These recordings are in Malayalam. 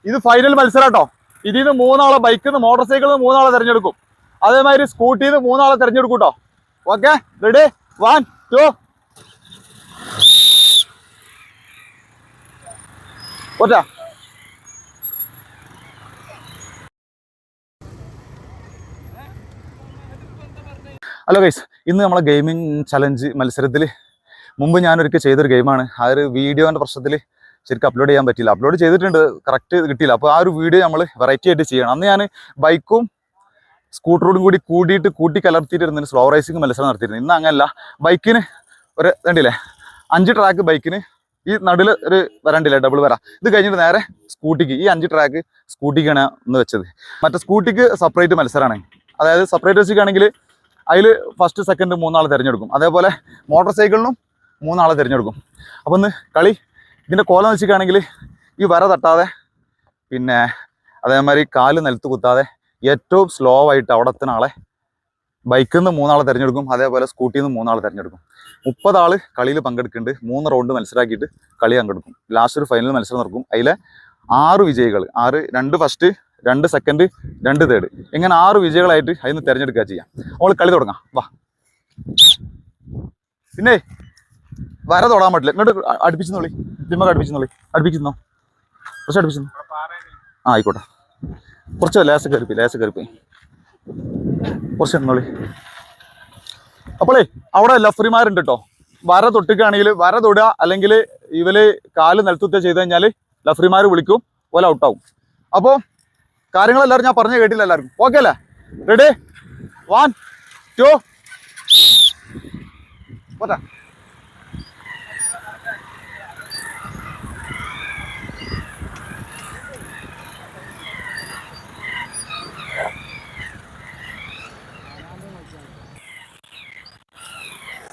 ഇത് ഫൈനൽ മത്സരം കേട്ടോ. ഇതിൽ നിന്ന് 3 ആളെ, ബൈക്കിൽ നിന്ന് മോട്ടോർ സൈക്കിളിൽ നിന്ന് 3 ആളെ തിരഞ്ഞെടുക്കും. അതേമാതിരി സ്കൂട്ടിയിൽ നിന്ന് 3 ആളെ തിരഞ്ഞെടുക്കും കേട്ടോ. Okay, ready? 1 2 പോറ്റാ. ഹലോ ഗൈസ്, ഇന്ന് നമ്മളെ ഗെയിമിംഗ് ചലഞ്ച് മത്സരത്തിൽ മുമ്പ് ഞാനൊരിക്കൽ ചെയ്തൊരു ഗെയിമാണ്. ആ ഒരു വീഡിയോൻ്റെ പ്രശ്നത്തിൽ ശരിക്കും അപ്ലോഡ് ചെയ്യാൻ പറ്റില്ല. അപ്ലോഡ് ചെയ്തിട്ടുണ്ട്, കറക്റ്റ് കിട്ടിയില്ല. അപ്പോൾ ആ ഒരു വീഡിയോ നമ്മൾ വെറൈറ്റി ആയിട്ട് ചെയ്യണം. അന്ന് ഞാൻ ബൈക്കും സ്കൂട്ടറോടും കൂട്ടി കലർത്തിയിട്ടിരുന്നതിന് സ്ലോ റൈസിങ് മത്സരം നടത്തിയിരുന്നു. ഇന്ന് അങ്ങനല്ല. ബൈക്കിന് ഒരു കണ്ടില്ലേ 5 ട്രാക്ക് ബൈക്കിന്, ഈ നടുവിൽ ഒരു വരണ്ടില്ലേ ഡബിൾ വര. ഇത് കഴിഞ്ഞിട്ട് നേരെ സ്കൂട്ടിക്ക് ഈ 5 ട്രാക്ക് സ്കൂട്ടിക്കാണ് ഒന്ന് വെച്ചത്. മറ്റേ സ്കൂട്ടിക്ക് സെപ്പറേറ്റ് മത്സരമാണ്. അതായത് സെപ്പറേറ്റ് വെച്ചിട്ടാണെങ്കിൽ അതിൽ ഫസ്റ്റ് സെക്കൻഡ് 3 ആളെ തിരഞ്ഞെടുക്കും. അതേപോലെ മോട്ടോർ സൈക്കിളിനും 3 ആളെ തിരഞ്ഞെടുക്കും. അപ്പോൾ ഒന്ന് കളി ഇതിൻ്റെ കോലം വെച്ചിട്ടാണെങ്കിൽ ഈ വര തട്ടാതെ, പിന്നെ അതേമാതിരി കാല് നിലത്ത് കുത്താതെ ഏറ്റവും സ്ലോ ആയിട്ട് അവിടെ എത്തുന്ന ആളെ ബൈക്കിൽ നിന്ന് 3 ആളെ തിരഞ്ഞെടുക്കും. അതേപോലെ സ്കൂട്ടിയിൽ നിന്ന് 3 ആളെ തിരഞ്ഞെടുക്കും. 30 ആൾ കളിയിൽ പങ്കെടുക്കുന്നുണ്ട്. 3 റൗണ്ട് മത്സരമാക്കിയിട്ട് കളി പങ്കെടുക്കും. ലാസ്റ്റ് ഒരു ഫൈനൽ മത്സരം നടക്കും. അതിലെ 6 വിജയികൾ, 2 ഫസ്റ്റ്, 2 സെക്കൻഡ്, 2 തേർഡ്, ഇങ്ങനെ 6 വിജയികളായിട്ട് അതിന് തിരഞ്ഞെടുക്കുക ചെയ്യാം. നമ്മൾ കളി തുടങ്ങാം. വാ. പിന്നെ വര തൊടാൻ പറ്റില്ല. ഇങ്ങോട്ട് അടുപ്പിച്ചെന്നോളി, തിമ്മക്ക് അടുപ്പിച്ചെന്നോ കുറച്ച് അടുപ്പിച്ചെന്നോ. ആയിക്കോട്ടെ, കുറച്ച് ലേശ കയറിപ്പോയി കുറച്ച് എന്നോളി. അപ്പോളേ അവിടെ ലഫറിമാരുണ്ട് കേട്ടോ. വര തൊട്ടിക്കുകയാണെങ്കിൽ വര തൊടുക, അല്ലെങ്കിൽ ഇവര് കാല് നിലത്തുക ചെയ്ത് കഴിഞ്ഞാൽ ലഫറിമാർ വിളിക്കും, ഓല ഔട്ടാവും. അപ്പോൾ കാര്യങ്ങളെല്ലാവരും ഞാൻ പറഞ്ഞു കേട്ടില്ല. എല്ലാവർക്കും ഓക്കെ അല്ലേ? റെഡി? 1 2 പോട്ടെ.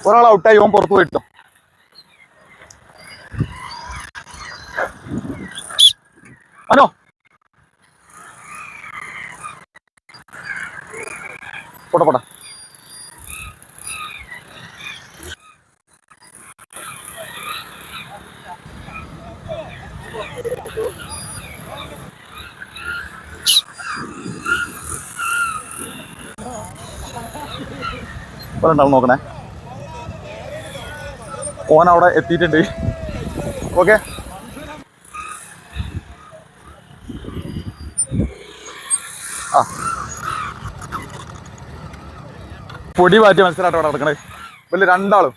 ഒരാൾ ഔട്ടായി, ഓൻ പുറത്തു പോയിട്ടോ. അനോ പോട്ടെ. ഉണ്ടാവും നോക്കണേ. ഓൻ അവിടെ എത്തിയിട്ടുണ്ട്. ഓക്കെ, ആ പൊടി മാറ്റിയ മത്സരമായിട്ട് അവിടെ നടക്കണേ. വലിയ രണ്ടാള്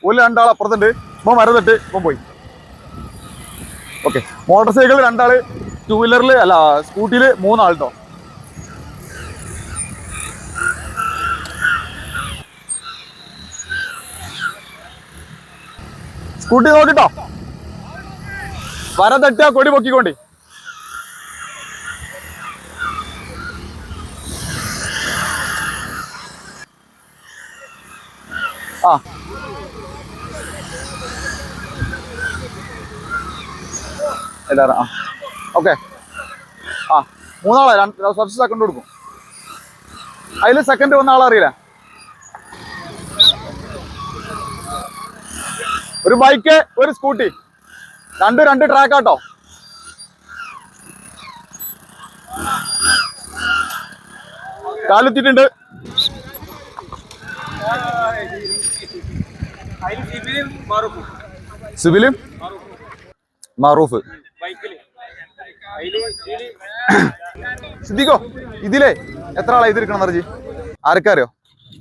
ഒരു 2 ആൾ അപ്പുറത്തുണ്ട്. ഇപ്പം മരത്തിട്ട് ഇപ്പം പോയി. ഓക്കെ, മോട്ടോർ സൈക്കിളിൽ 2 ആള്, 2 വീലറിൽ അല്ല സ്കൂട്ടിയിൽ 3 ആൾട്ടോ. സ്കൂട്ടി നോക്കിട്ടോ, വര തട്ടിയാ കൊടി പൊക്കിക്കൊണ്ടി. ആ എല്ലാവരും ആ ഓക്കെ. ആ 3 ആളെ ഫസ്റ്റ് സെക്കൻഡ് കൊടുക്കും. അതിൽ സെക്കൻഡ് 1 ആളെ അറിയില്ല. ഒരു ബൈക്ക്, ഒരു സ്കൂട്ടി, 2 ട്രാക്കാട്ടോ. കാലെത്തിയിട്ടുണ്ട്. സിബിലും മാറൂഫ്. സിദ്ദിഖോ, ഇതിലേ എത്ര ആളാ ഇതിരിക്കണം എന്നറിഞ്ഞ് ആരൊക്കെ അറിയോ?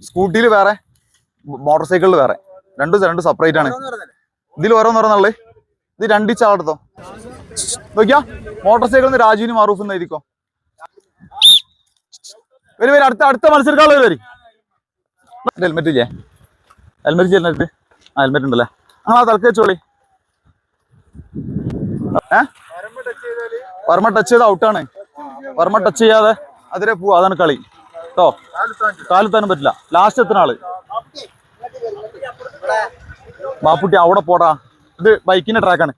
സ്കൂട്ടിയിൽ വേറെ, മോട്ടോർ സൈക്കിളിൽ വേറെ, രണ്ടും സെപ്പറേറ്റ് ആണ്. ഇതിൽ ഓരോന്നോരോന്നുള്ളേ. ഇത് 2 ചാളെടുത്തോ നോക്കിയാ. മോട്ടോർ സൈക്കിളിൽ നിന്ന് രാജുവിന് മാറൂഫ് എന്ന് എഴുതിക്കോ. വരും അടുത്ത മത്സരക്കാളുകൾ വരും. ഹെൽമെറ്റ് ഇല്ലേ? ഹെൽമെറ്റ് ആ ഹെൽമെറ്റ് ഉണ്ടല്ലേ? ആ തലക്ക് വെച്ചോളി. വർമ്മ ടച്ച് ചെയ്ത് ഔട്ടാണ്. വർമ്മ ടച്ച് ചെയ്യാതെ അതിരെ പോവാ, അതാണ് കളി കേട്ടോ. കാലെത്താനും പറ്റില്ല. ലാസ്റ്റ് എത്തുന്ന ആള് ബാപ്പുട്ടി അവിടെ പോടാ. ഇത് ബൈക്കിന്റെ ട്രാക്കാണ്.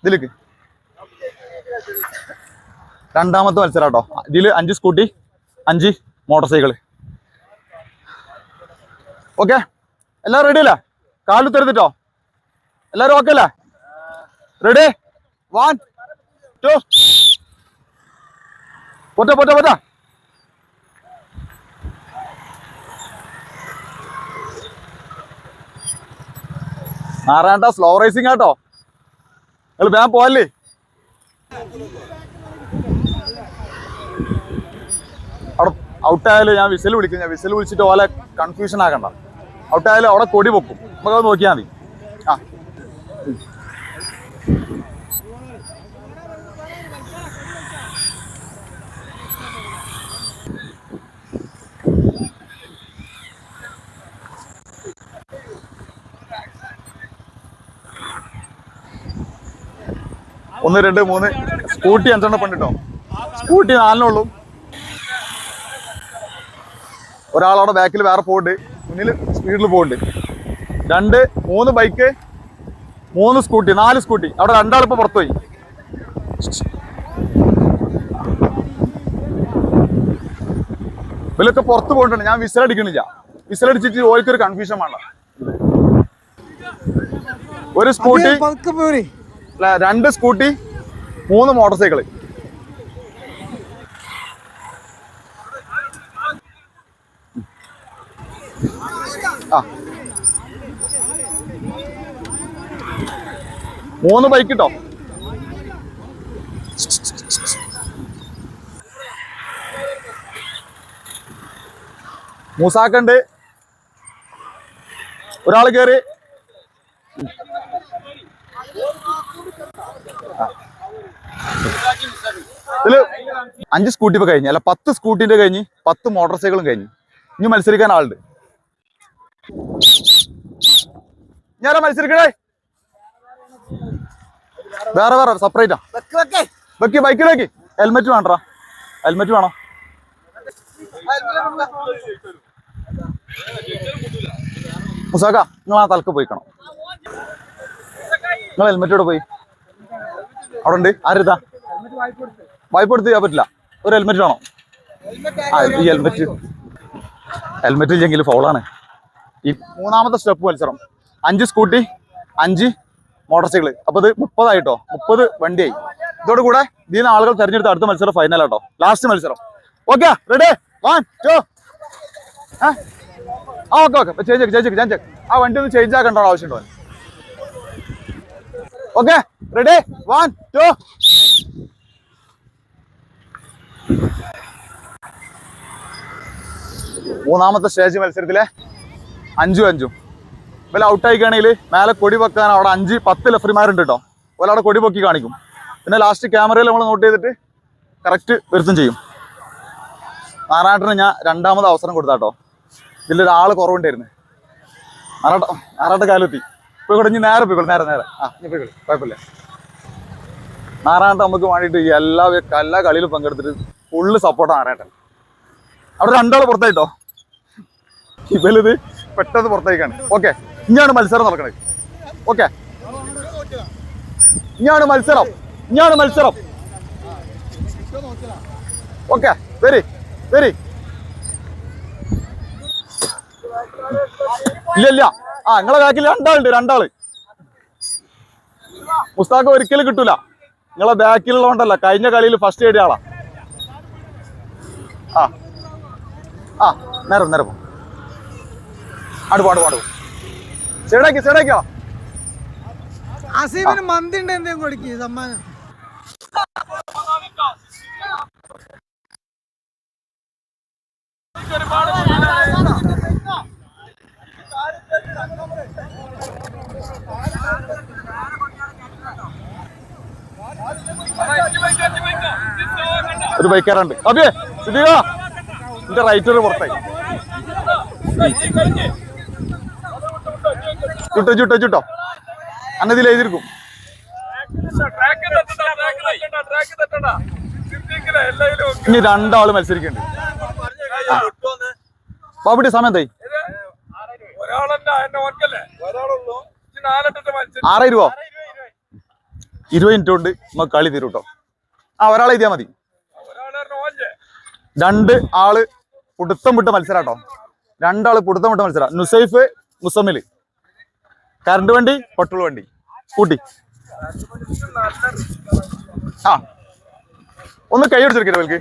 ഇതിലേക്ക് രണ്ടാമത്തെ മത്സരം കേട്ടോ. ഇതിൽ 5 സ്കൂട്ടി, 5 മോട്ടോർ സൈക്കിള്. ഓക്കെ, എല്ലാവരും റെഡി അല്ലേ? കാലു തരുന്നിട്ടോ? എല്ലാവരും ഓക്കെ അല്ലേ? റെഡി 1 2 പോട്ടെ നാരായണ സ്ലോ റേസിംഗ് ആട്ടോ. നിങ്ങൾ വേഗം പോവല്ലേ. അവിടെ ഔട്ടായാലും ഞാൻ വിസിൽ വിളിക്കും. ഞാൻ വിസിൽ വിളിച്ചിട്ട് ഓലെ കൺഫ്യൂഷൻ ആക്കണ്ട. ഔട്ടായാലും അവിടെ കൊടി പൊക്കും. നമുക്കത് നോക്കിയാൽ മതി. ആ ഒന്ന് രണ്ട് മൂന്ന് സ്കൂട്ടി 5 പണ്ടിട്ടോ. സ്കൂട്ടി 4 ഒരാളവിടെ ബാക്കിൽ വേറെ പോകുന്നുണ്ട്, മുന്നിൽ സ്പീഡിൽ പോകുന്നുണ്ട്. 2 3 ബൈക്ക് 3 സ്കൂട്ടി 4 സ്കൂട്ടി. അവിടെ 2 ആളിപ്പോൾ പുറത്തുപോയി. ഇവരൊക്കെ പുറത്ത് പോയിട്ടുണ്ട്. ഞാൻ വിസിലടിക്കണില്ല. വിസിലടിച്ചിട്ട് ഓർക്കൊരു കൺഫ്യൂഷൻ വേണ്ട. ഒരു സ്കൂട്ടി 2 സ്കൂട്ടി 3 മോട്ടോർ സൈക്കിള്. ആ 3 ബൈക്ക് കിട്ടോ. മൂസാക്കുണ്ട്. ഒരാൾ കയറി. ഇതില് 5 സ്കൂട്ടി ഇപ്പൊ കഴിഞ്ഞു. അല്ല 10 സ്കൂട്ടിന്റെ കഴിഞ്ഞ് 10 മോട്ടോർ സൈക്കിളും കഴിഞ്ഞു. ഇനി മത്സരിക്കാൻ ആളുണ്ട്. ഞാനാ മത്സരിക്കണേ. വേറെ സെപ്പറേറ്റാ വെക്കി. ബൈക്കിലേക്ക് ഹെൽമെറ്റ് വേണ്ടടാ. ഹെൽമെറ്റ് വേണോ? മുസാക്ക നിങ്ങൾ ആ തലക്ക് പോയിക്കണം. നിങ്ങൾ ഹെൽമെറ്റോടെ പോയി. അവിടെ ഉണ്ട്. ആരുതാ വായ്പ എടുത്ത് ചെയ്യാൻ പറ്റില്ല. ഒരു ഹെൽമെറ്റ് വേണം. ആ ഈ ഹെൽമെറ്റ് ഇല്ലെങ്കിൽ ഫൗളാണ്. ഈ 3ാമത്തെ സ്റ്റെപ്പ് മത്സരം. 5 സ്കൂട്ടി 5 മോട്ടോർ സൈക്കിള്. അപ്പൊ ഇത് 30 ആയിട്ടോ. 30 വണ്ടിയായി. ഇതോടുകൂടെ ഇതിന് ആളുകൾ തെരഞ്ഞെടുത്ത അടുത്ത മത്സരം ഫൈനൽ ആട്ടോ. ലാസ്റ്റ് മത്സരം. Okay ready 1 2. ആ ഓക്കെ ചേഞ്ച്. ആ വണ്ടി ഒന്ന് ചേഞ്ച് ആക്കേണ്ട ആവശ്യമുണ്ടോ? Okay ready 1 2. മൂന്നാമത്തെ സ്റ്റേജ് മത്സരത്തിലെ 5-5 ഇവല ഔട്ടായിക്കാണെങ്കിൽ മേലെ കൊടി വെക്കാൻ അവിടെ 5-10 റഫറിമാരുണ്ട് കേട്ടോ. അതുപോലെ അവിടെ കൊടി പൊക്കി കാണിക്കും. പിന്നെ ലാസ്റ്റ് ക്യാമറയിൽ നമ്മൾ നോട്ട് ചെയ്തിട്ട് കറക്റ്റ് വരുത്തും ചെയ്യും. നാരായണന് ഞാൻ 2ാമത് അവസരം കൊടുത്താട്ടോ. ഇതിലൊരാൾ കുറവുണ്ടായിരുന്നു. നാരായണ കാലെത്തി. ഇപ്പോൾ ഇവിടെ ഇനി നേരെ പോയിക്കോളൂ. നേരെ ആ ഇനി പോയിക്കോളൂ, കുഴപ്പമില്ല. നാരായണ നമുക്ക് വേണ്ടിയിട്ട് എല്ലാ കളിയിലും പങ്കെടുത്തിട്ട് ഫുള്ള് സപ്പോർട്ടാണ് നാരായണൻ. അവിടെ 2 ആൾ പുറത്തായിട്ടോ. ഇവലിത് പെട്ടെന്ന് പുറത്തേക്കാണ്. ഓക്കെ ഇനിയാണ് മത്സരം നടക്കണത്. ഓക്കെ ഇനിയാണ് മത്സരം. ഓക്കെ വരി. ഇല്ല ആ നിങ്ങളെ ബാക്കിൽ 2 ആള്. മുസ്താഖ് ഒരിക്കലും കിട്ടൂല. നിങ്ങളെ ബാക്കിലുള്ളതുകൊണ്ടല്ല, കഴിഞ്ഞ കളിയിൽ ഫസ്റ്റ് എഴുതിയ ആളാ. ആ നേരം പാട് സൈഡാക്കിയോ. അസീമിന് മന്തി ഉണ്ട് എന്തെങ്കിലും കൊടുക്കുക സമ്മാനം. ഒരു ബൈക്കാറുണ്ട്. അബിയെ സിദ്ദീഖ എന്റെ റൈറ്റർ പുറത്തായി. ചുട്ടോ അന്നതിൽ എഴുതിയിരിക്കും. ഇനി 2 ആള് മത്സരിക്കുന്നുണ്ട്. ബാബുട്ടി സമയം എന്തായി? 6 രൂപ 20 മിനിറ്റ് കൊണ്ട് നമുക്ക് കളി തീരും കേട്ടോ. ആ ഒരാളെ എഴുതിയാൽ മതി. 2 ആള് പുടുത്തം വിട്ട മത്സരാട്ടോ. 2 ആള് പുടുത്തം വിട്ട മത്സരം. നുസൈഫ് മുസമ്മില്. കറണ്ട് വണ്ടി പെട്രോൾ വണ്ടി സ്കൂട്ടി. ആ ഒന്ന് കൈ അടിച്ചെടുക്കരുത് അവർക്ക്.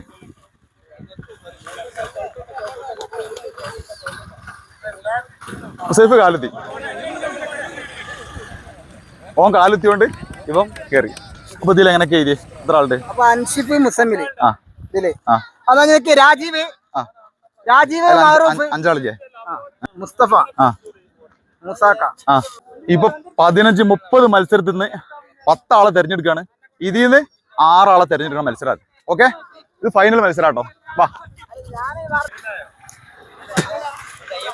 സേഫ് കാലെത്തി. ഓൻ കാലെത്തിയോണ്ട് ഇവൻ കേറി. അപ്പൊ ഇതിൽ എങ്ങനെയൊക്കെ എഴുതി എത്ര ആളുണ്ട്? അപ്പൊ അൻഷിഫ് മുസമ്മില് ആ ഇതില് ആ അതങ്ങനെ രാജീവ് ആ രാജീവ് മാറൂഫ് അഞ്ചാളില്ലേ? മുസ്തഫ ആ മുസാക്ക. ആ ഇപ്പൊ 15-30 മത്സരത്തിൽ നിന്ന് 10 ആളെ തെരഞ്ഞെടുക്കാണ്. ഇതിൽ നിന്ന് 6 ആളെ തെരഞ്ഞെടുക്കുന്ന മത്സരമാണ്. ഓക്കെ, ഇത് ഫൈനൽ മത്സരാട്ടോ. വാ,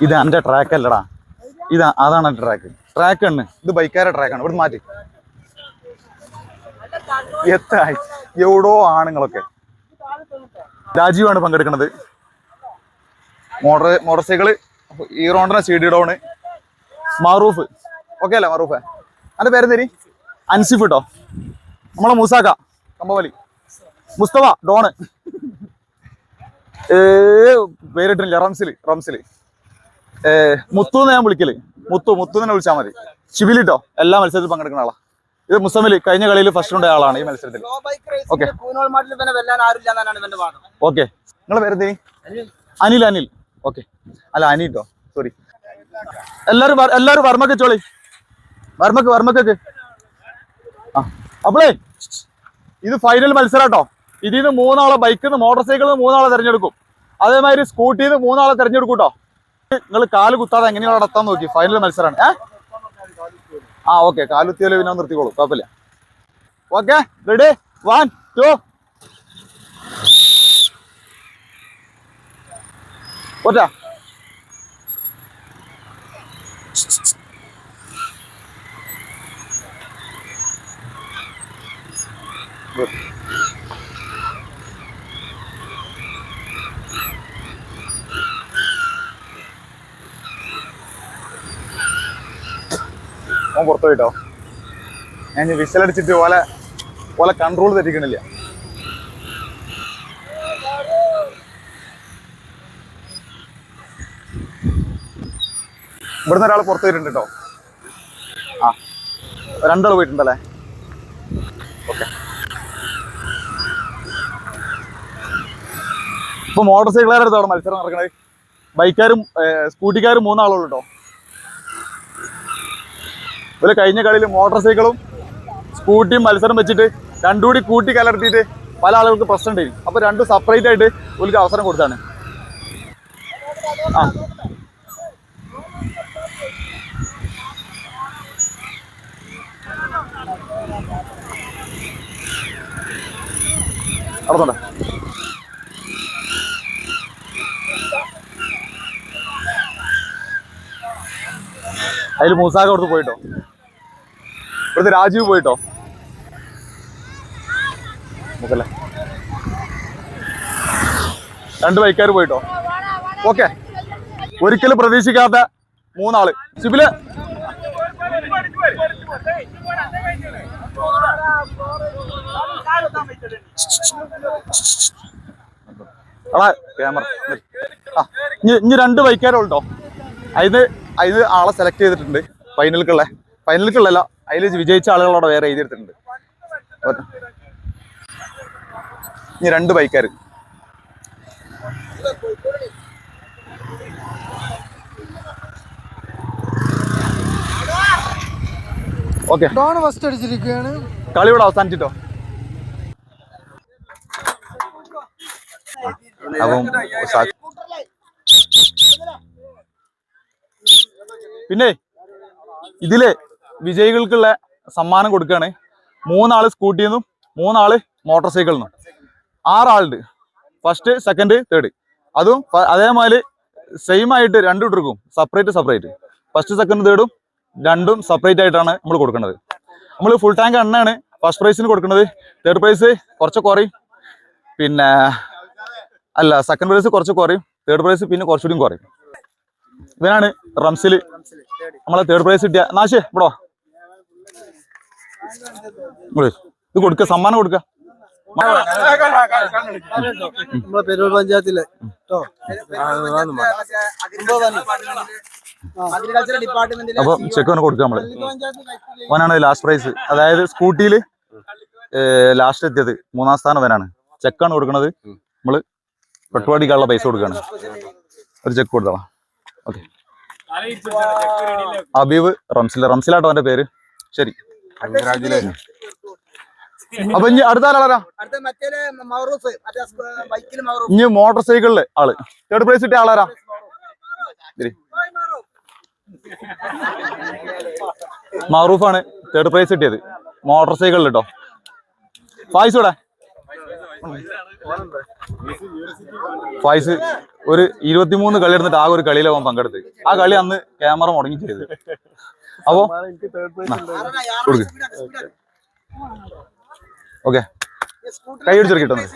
ഇത് എന്റെ ട്രാക്ക് അല്ലടാ, അതാണ് എന്റെ ട്രാക്ക് ആണ്. ഇത് ബൈക്കാരുടെ ട്രാക്കാണ്. ഇവിടെ മാറ്റി എവിടോ ആണുങ്ങളൊക്കെ. രാജീവാണ് പങ്കെടുക്കുന്നത്. മോട്ടോർ സൈക്കിള് ഹീറോണ്ടിന്റെ CD ഡൗണ്. മാറൂഫ് ഓക്കെ അല്ലേ? മാറൂഫ് അതിന്റെ പേര് തരി. അൻസിഫ് കേട്ടോ. നമ്മളെ മൂസാക്ക കമ്പവലി. മുസ്തഫ ഡോണ്. പേരിട്ടില്ല. റംസില് മുത്തുന്ന് ഞാൻ വിളിക്കല്. മുത്തു തന്നെ വിളിച്ചാൽ മതി. ഷിബിലിട്ടോ എല്ലാ മത്സരത്തിൽ പങ്കെടുക്കുന്ന ആളാ. ഇത് മുസമില് കഴിഞ്ഞ കളിയിൽ ഫസ്റ്റ് ഉണ്ടായ ആളാണ് ഈ മത്സരത്തിൽ. ഓക്കെ ഓക്കെ, നിങ്ങളെ പേര് തരി. അനിൽ. ഓക്കെ, അല്ല അനിട്ടോ, സോറി. എല്ലാരും വർമ്മക്ക് ചോളി. വർമ്മക്കൊക്കെ ആ. അപ്പളേ ഇത് ഫൈനൽ മത്സരാട്ടോ. ഇതിൽ നിന്ന് 3 ആളെ, ബൈക്കിൽ നിന്ന് മോട്ടോർ സൈക്കിളിൽ നിന്ന് 3 ആളെ തെരഞ്ഞെടുക്കും. അതേമാതിരി സ്കൂട്ടിയിൽ നിന്ന് 3 ആളെ തെരഞ്ഞെടുക്കും കേട്ടോ. നിങ്ങൾ കാല് കുത്താതെ എങ്ങനെയാണ് നടത്താൻ നോക്കി. ഫൈനൽ മത്സരമാണ്. ആ ഓക്കെ, കാലുത്തിയാല് പിന്നെ നിർത്തിക്കോളൂ, കുഴപ്പമില്ല. ഓക്കെ, റെഡി 1 2 ഒറ്റ. ഓൻ പുറത്തു പോയിട്ടോ. ഞാൻ വിസലടിച്ചിട്ട് ഓലെ കൺട്രോൾ തെറ്റിക്കണില്ല. ഇവിടുന്ന് ഒരാൾ പുറത്തു പോയിട്ടുണ്ട് കേട്ടോ. ആ 2 ആൾ പോയിട്ടുണ്ടല്ലേ? ഓക്കെ, ഇപ്പൊ മോട്ടോർ സൈക്കിളുകാരുടെ അടുത്താണ് മത്സരം നടക്കണത്. ബൈക്കാരും സ്കൂട്ടിക്കാരും 3 ആളുള്ളൂ കേട്ടോ. ഇവര് കഴിഞ്ഞ കളിയിൽ മോട്ടോർ സൈക്കിളും സ്കൂട്ടിയും മത്സരം വെച്ചിട്ട് രണ്ടും കൂടി കൂട്ടി കലർത്തിയിട്ട് പല ആളുകൾക്ക് പ്രശ്നം ഉണ്ടായിരുന്നു. അപ്പൊ രണ്ടും സെപ്പറേറ്റ് ആയിട്ട് ഒരു അവസരം കൊടുത്താണ്. ആ നടന്നോട്ടെ. അതിൽ മൂസാക്ക കൊടുത്ത് പോയിട്ടോ. ഇവിടുത്തെ രാജീവ് പോയിട്ടോ. നോക്കല്ലേ, 2 ബൈക്കാർ പോയിട്ടോ. ഓക്കെ, ഒരിക്കലും പ്രതീക്ഷിക്കാത്ത 3 ആള്. സിബില് ക്യാമറ. ഇനി 2 ബൈക്കാരുള്ളൂ. അതിന് ആളെ സെലക്ട് ചെയ്തിട്ടുണ്ട് ഫൈനലിക്കുള്ളല്ല. അതിൽ വിജയിച്ച ആളുകളോടെ വേറെ എഴുതിയെടുത്തിട്ടുണ്ട്. ഇനി 2 ബൈക്കാർ. Okay, first അടിച്ചിരിക്കുകയാണ്. കളി ഇവിടെ അവസാനിച്ചിട്ടോ. അപ്പം പിന്നെ ഇതില് വിജയികൾക്കുള്ള സമ്മാനം കൊടുക്കുകയാണ്. 3 ആള് സ്കൂട്ടിയിൽ നിന്നും 3 ആള് മോട്ടോർ സൈക്കിളിൽ നിന്നും. 6 ആളുണ്ട്. First, second, third. അതും അതേമാതിരി സെയിം ആയിട്ട് 2 ഇട്ടിരിക്കും. സെപ്പറേറ്റ്. ഫസ്റ്റ്, സെക്കൻഡ്, തേർഡും 2ഉം സെപ്പറേറ്റ് ആയിട്ടാണ് നമ്മൾ കൊടുക്കുന്നത്. നമ്മൾ ഫുൾ ടാങ്ക് എണ്ണയാണ് ഫസ്റ്റ് പ്രൈസിന് കൊടുക്കുന്നത്. തേർഡ് പ്രൈസ് കുറച്ച് കുറയും. പിന്നെ അല്ല, സെക്കൻഡ് പ്രൈസ് കുറച്ച് കുറയും. തേർഡ് പ്രൈസ് പിന്നെ കുറച്ചുകൂടി കുറയും. ഇവനാണ് റംസില് നമ്മളെ തേർഡ് പ്രൈസ് കിട്ടിയ. നാശേ ഇവിടോ, ഇത് കൊടുക്ക, സമ്മാനം കൊടുക്ക. നമ്മളെ പെരൂർ പഞ്ചായത്തിലെ അഗ്രികൾച്ചർ ഡിപ്പാർട്ട്മെന്റിലെ അപ്പൊ ചെക്ക് അവന് കൊടുക്കുക നമ്മള്. അവനാണ് ലാസ്റ്റ് പ്രൈസ്. അതായത് സ്കൂട്ടിയിൽ ലാസ്റ്റ് എത്തിയത് 3ാം സ്ഥാനം അവനാണ്. ചെക്കാണ് കൊടുക്കുന്നത്. നമ്മള് പെട്രോൾ അടിക്കാനുള്ള പൈസ കൊടുക്കുകയാണ്. ഒരു ചെക്ക് കൊടുത്തോളാം. ഓക്കെ. അബീബ് റംസിലാട്ടോ അവന്റെ പേര്. ശരി, അപ്പൊ ഇനി അടുത്ത ആളാരാ? ഇനി മോട്ടോർ സൈക്കിളില് ആള് തേർഡ് പ്രൈസ് കിട്ടിയ ആളാരാ? മാറൂഫാണ് തേർഡ് പ്രൈസ് കിട്ടിയത് മോട്ടോർ സൈക്കിളിൽ കേട്ടോ. ഫായിസ് ഇവിടെ. ഫായിസ് ഒരു 23 കളി എടുത്തിട്ട് ആകെ ഒരു കളിയിലാവാൻ പങ്കെടുത്ത്. ആ കളി അന്ന് ക്യാമറ മുടങ്ങി ചെയ്ത്. അപ്പോ കൊടുക്ക്. ഓക്കെ, കൈ അടിച്ചെടുക്ക് കിട്ടുന്നു.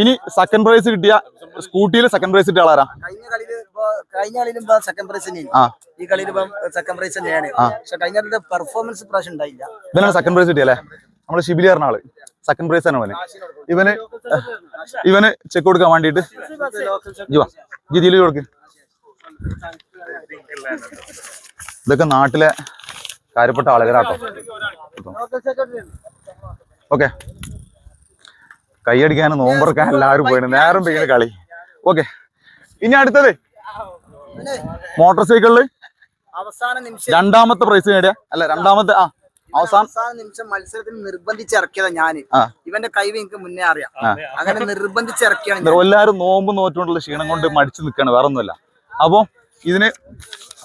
ഇനി സെക്കൻഡ് പ്രൈസ് കിട്ടിയ സ്കൂട്ടിയിൽ സെക്കൻഡ് പ്രൈസ് കിട്ടിയ ആളാരാ? കഴിഞ്ഞ കളിയിലും സെക്കൻഡ് പ്രൈസ് തന്നെയാണ്. ഈ കളിയിൽ സെക്കൻഡ് പ്രൈസ് തന്നെയാണ്. പക്ഷെ കഴിഞ്ഞ പെർഫോമൻസ് പ്രാവശ്യം ഉണ്ടായില്ല. ഇവനാണ് സെക്കൻഡ് പ്രൈസ് കിട്ടിയല്ലേ? നമ്മള് ഷിബിലി പറഞ്ഞ ആള് സെക്കൻഡ് പ്രൈസ് ആണ് അവന്. ഇവന് ചെക്ക് കൊടുക്കാൻ വേണ്ടിട്ട് ജിതിയിൽ കൊടുക്ക്. ഇതൊക്കെ നാട്ടിലെ കാര്യപ്പെട്ട ആളുകളാട്ടോ. ഓക്കെ, കൈയടിക്കാനും നോമ്പറക്കാൻ എല്ലാവരും പോയിട്ട് നേരം പെയ്യുന്ന കളി. ഓക്കെ, ഇനി അടുത്തത് മോട്ടോർ സൈക്കിളില് അവസാന നിമിഷം രണ്ടാമത്തെ പ്രൈസ് നേടിയ രണ്ടാമത്തെ അവസാന നിമിഷം മത്സരത്തിന് നിർബന്ധിച്ചിറക്കിയതാ ഞാന്. ഇവന്റെ കഴിവ് എനിക്ക് മുന്നേ അറിയാം. അങ്ങനെ നിർബന്ധിച്ചിറക്കിയാണ്. എല്ലാവരും നോമ്പ് നോറ്റുകൊണ്ടുള്ള ക്ഷീണം കൊണ്ട് മടിച്ചു നിൽക്കാണ്, വേറെ ഒന്നുമില്ല. അപ്പൊ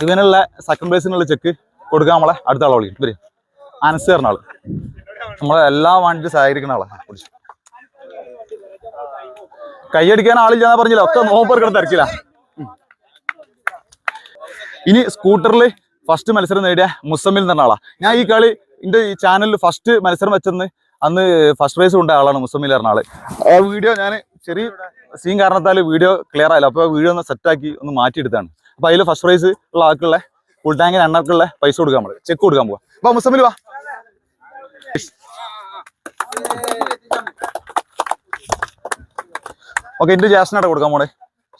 ഇവനുള്ള സെക്കൻഡ് പ്രൈസിനുള്ള ചെക്ക് കൊടുക്കാൻ നമ്മളെ അടുത്ത ആളെ വിളിക്കും. ഇവര് അനസ് പറഞ്ഞ ആള് നമ്മളെ എല്ലാ വണ്ടിയും സഹകരിക്കുന്ന ആളാണ്. കൈയടിക്കാൻ ആളില്ലാന്ന് പറഞ്ഞില്ല, ഒക്കെ നോമ്പെടുക്കണം തിരക്കില്ല. ഇനി സ്കൂട്ടറിൽ ഫസ്റ്റ് മത്സരം നേടിയ മുസമ്മിൽ എന്ന് പറഞ്ഞ ആളാ. ഞാൻ ഈ കളി എന്റെ ഈ ചാനലിൽ ഫസ്റ്റ് മത്സരം വെച്ചെന്ന് അന്ന് ഫസ്റ്റ് പ്രൈസ് കൊണ്ട ആളാണ് മുസമ്മിൽ പറഞ്ഞ ആള്. ആ വീഡിയോ ഞാൻ ചെറിയ സീൻ കാരണത്താൽ വീഡിയോ ക്ലിയർ ആയില്ല. അപ്പൊ വീഡിയോ ഒന്ന് സെറ്റാക്കി ഒന്ന് മാറ്റിയെടുത്താണ്. അപ്പൊ അതിൽ ഫസ്റ്റ് പ്രൈസ് ഉള്ള ആൾക്കുള്ള ഫുൾ ടാങ്കിന് എണ്ണക്കുള്ള പൈസ കൊടുക്കാൻ നമ്മള് ചെക്ക് കൊടുക്കാൻ പോവാ. അപ്പൊ മുസമ്മിൽ വാ. ഓക്കെ, എന്റെ ജാസ്റ്റിനായിട്ട് കൊടുക്കാൻ പോണേ.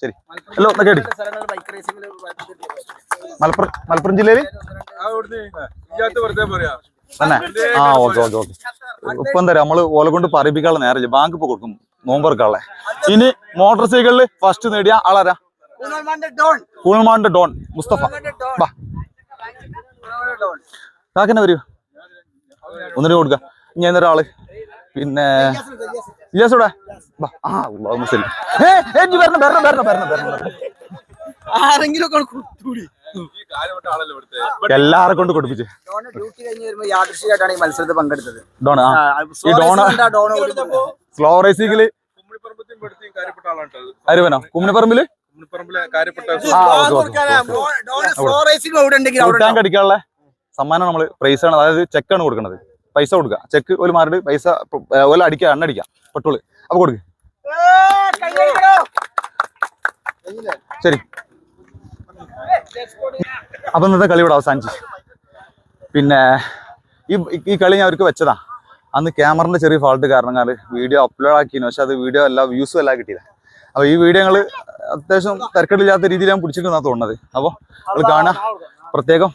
ശരി, ഹലോ കേട്ടി. മലപ്പുറം ജില്ലയില് തന്നെ. ഓക്കെ. ഇപ്പൊ എന്താ നമ്മള് ഓലെ കൊണ്ട് പറയിപ്പിക്കാനുള്ള നേരമില്ല. ബാങ്ക് ഇപ്പൊ കൊടുക്കും നോമ്പറക്കാളെ. ഇനി മോട്ടോർ സൈക്കിളില് ഫസ്റ്റ് നേടിയ ആളാരാ? കൂൾമാന്റെ ഡോൺ മുസ്തഫ. കാക്കന്നെ വരൂ, ഒന്നിനു കൊടുക്ക. ഇനി എന്നൊരാള് പിന്നെ ഇല്ലാസൂടെ എല്ലാരെ കൊണ്ട് കൊടുപ്പിച്ച് മത്സരത്തിൽ പങ്കെടുത്തത്. സ്ലോ റേസിംഗില് അരുവനോ കുമ്മിണിപ്പറമ്പില് ടാങ്ക് അടിക്കാനുള്ള സമ്മാനം നമ്മള് പ്രൈസ് ആണ്. അതായത് ചെക്കാണ് കൊടുക്കുന്നത്. പൈസ കൊടുക്കുക, ചെക്ക് ഒരു മാറിട്ട് പൈസ ഓല അടിക്കുക, എണ്ണടിക്കുക, പെട്രോള്. അപ്പൊ കൊടുക്ക്. ശരി, അപ്പൊ ഇന്നത്തെ കളി ഇവിടെ അവസാനിച്ചു. പിന്നെ ഈ കളി ഞാൻ അവർക്ക് വെച്ചതാ. അന്ന് ക്യാമറന്റെ ചെറിയ ഫാൾട്ട് കാരണം വീഡിയോ അപ്ലോഡ് ആക്കിയിരുന്നു. പക്ഷെ അത് വീഡിയോ എല്ലാം വ്യൂസും എല്ലാം കിട്ടിയില്ല. അപ്പൊ ഈ വീഡിയോ ഞങ്ങൾ അത്യാവശ്യം തിരക്കിടില്ലാത്ത രീതിയിൽ ഞാൻ പിടിച്ചിട്ടുണ്ടെന്നാണ് തോന്നുന്നത്. അപ്പോൾ നമ്മൾ കാണാൻ പ്രത്യേകം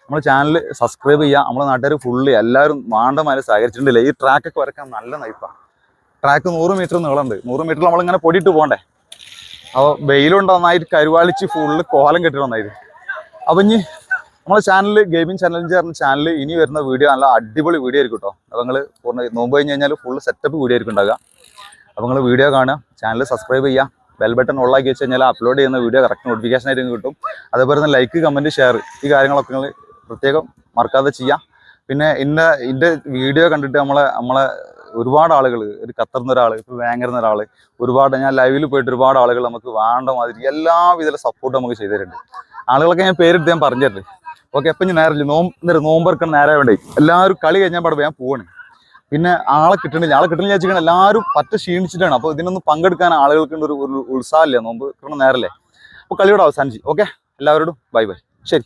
നമ്മുടെ ചാനൽ സബ്സ്ക്രൈബ് ചെയ്യുക. നമ്മുടെ നാട്ടുകാർ ഫുള്ള് എല്ലാവരും മാണ്ടമാരെ സഹകരിച്ചിട്ടുണ്ടല്ലേ. ഈ ട്രാക്കൊക്കെ വരയ്ക്കാൻ നല്ല നയിപ്പാണ്. ട്രാക്ക് 100 മീറ്റർ നീളമുണ്ട്. 100 മീറ്റർ നമ്മളിങ്ങനെ പൊടിയിട്ട് പോകണ്ടേ. അപ്പോൾ വെയിലുണ്ട്, നന്നായിട്ട് കരുവാളിച്ച് ഫുള്ള് കോലം കെട്ടിട്ട് നന്നായിട്ട്. അപ്പം ഇനി നമ്മുടെ ചാനൽ ഗെയിമിംഗ് ചാലഞ്ച് പറഞ്ഞ ചാനൽ ഇനി വരുന്ന വീഡിയോ നല്ല അടിപൊളി വീഡിയോ ആയിരിക്കും കേട്ടോ. അപ്പോൾ നിങ്ങൾ നോമ്പ് കഴിഞ്ഞ് കഴിഞ്ഞാൽ ഫുള്ള് സെറ്റപ്പ് വീഡിയോ ആയിരിക്കും ഉണ്ടാകുക. അപ്പോൾ നിങ്ങൾ വീഡിയോ കാണുക, ചാനൽ സബ്സ്ക്രൈബ് ചെയ്യുക, ബെൽ ബട്ടൺ ഓളാക്കി വെച്ച് കഴിഞ്ഞാൽ അപ്ലോഡ് ചെയ്യുന്ന വീഡിയോ കറക്റ്റ് നോട്ടിഫിക്കേഷൻ ആയിട്ട് കിട്ടും. അതേപോലെ തന്നെ ലൈക്ക്, കമൻറ്റ്, ഷെയർ ഈ കാര്യങ്ങളൊക്കെ നിങ്ങൾ പ്രത്യേകം മറക്കാതെ ചെയ്യാം. പിന്നെ ഇതിൻ്റെ വീഡിയോ കണ്ടിട്ട് നമ്മളെ ഒരുപാട് ആളുകൾ, ഒരു ഖത്തറിൽ ഒരാൾ, ഇപ്പോൾ ബാങ്കറിൽ ഒരാൾ, ഒരുപാട് ഞാൻ ലൈവിൽ പോയിട്ട് ഒരുപാട് ആളുകൾ നമുക്ക് വേണ്ട മാതിരി എല്ലാവിധ സപ്പോർട്ട് നമുക്ക് ചെയ്തു തരുന്നുണ്ട്. ആളുകളൊക്കെ ഞാൻ പേരിട്ട് ഞാൻ പറഞ്ഞു തരുന്നുണ്ട്. ഓക്കെ, അപ്പം ഞാൻ നേരെ നോമ്പറക്കണം നേരെ വേണ്ടേ. എല്ലാവരും കളി കഴിഞ്ഞാൽ പാടെ ഞാൻ പോവാണ്. പിന്നെ ആളെ കിട്ടണില്ല വെച്ചിരിക്കണം. എല്ലാവരും പറ്റ ക്ഷീണിച്ചിട്ടാണ്. അപ്പോൾ ഇതിനൊന്നും പങ്കെടുക്കാൻ ആളുകൾക്ക് ഒരു ഉത്സാഹമില്ല. നോമ്പ് കിട്ടണം നേരല്ലേ. അപ്പോൾ കളിയോടെ അവസാനിച്ചു. ഓക്കെ, എല്ലാവരോടും ബൈ. ശരി.